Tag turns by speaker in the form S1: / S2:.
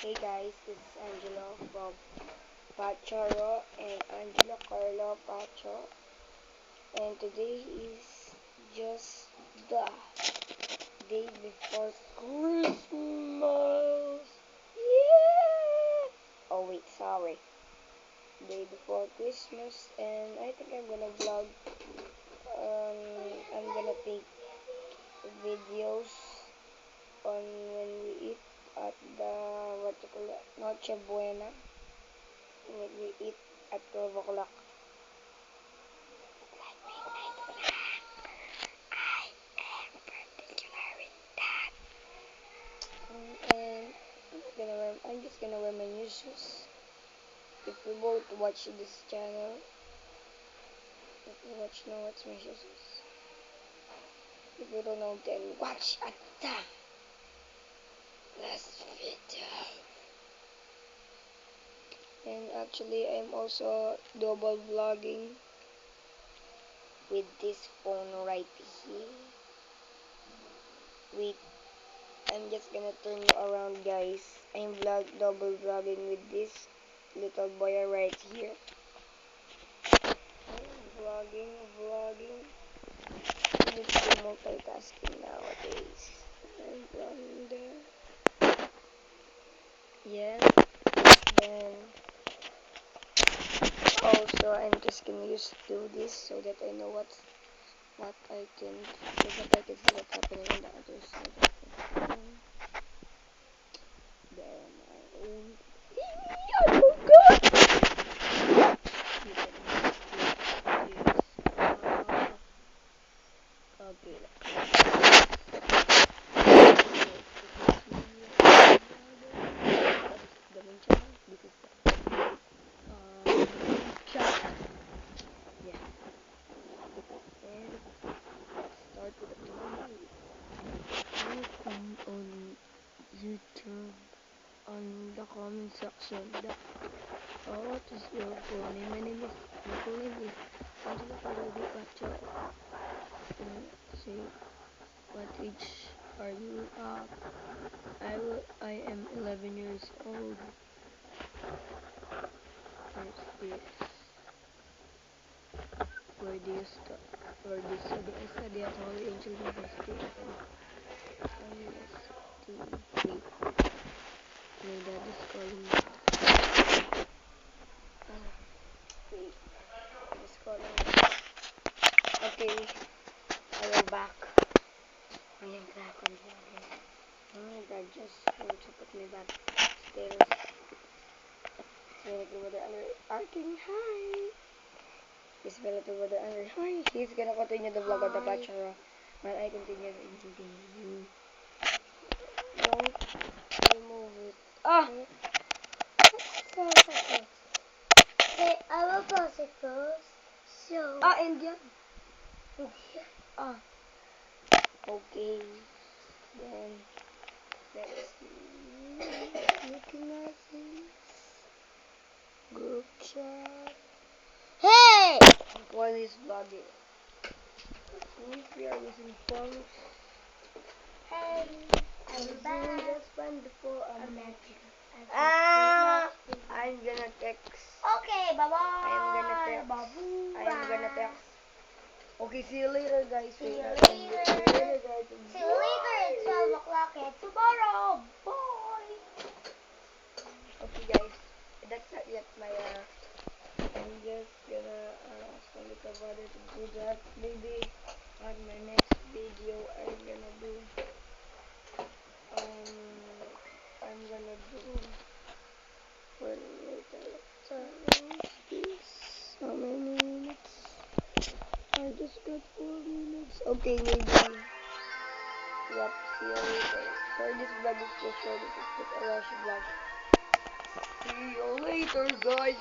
S1: Hey guys, this is Angelo from Pachoro and Angelo Carlo Pacho, and today is just the day before Christmas. Yeah! Oh wait, sorry. Day before Christmas, and I think I'm gonna vlog. I'm gonna take videos on when we eat at the what you call it, Noche Buena. When we eat at 12 o'clock. I am particular with that. And I'm just gonna wear my new shoes. If you both watch this channel, if you know what's my shoes. If you don't know, then watch at the last video. And actually, I'm also double vlogging with this phone right here. Wait, I'm just gonna turn you around, guys. I'm double vlogging with this little boy right here. Vlogging. You need to do multitasking nowadays. I'm vlogging there. Yeah. Then also I'm just gonna do this so that I know what I can see what's happening on the other side of the phone. Then I forgot. Okay. This is chat. Yeah. And let's start with the topic. Welcome on YouTube on the comment section. What is your full name? My full name is Angelo Carlo Pacho. Say, what age are you? I am 11 years old. Where's this? Where do you study? I study at Holy Angel University. Wait, my dad is calling me. Wait, he's calling me. Okay, I am back. I am back on vlogging. Oh my god, just want to put me back stairs. It's my little brother under arcing. Hi! It's my little brother under. Hi! He's gonna continue the vlog of the Bachelor. While I continue the video. Don't remove it. Ah!
S2: Okay, I will pause it first. So.
S1: Indian. Okay. Then let's see. Looking at this group chat.
S2: Hey!
S1: While he's vlogging. If we are using phones.
S2: Hey! I'm back.
S1: Just one before a match. I'm gonna text.
S2: Okay, bye bye.
S1: I'm gonna text. Okay, see you later, guys.
S2: See you
S1: later.
S2: later. See you later at 12 o'clock and tomorrow. Bye.
S1: Okay, guys. That's not yet my. I'm just gonna ask my little brother to do that. Maybe on my next video, I'm gonna do. I'm gonna do. Wait how many minutes? I just got 4 minutes. Okay, maybe. Yep, see you later. Sorry, this vlog is too short. This is just a rush vlog. See you later, guys.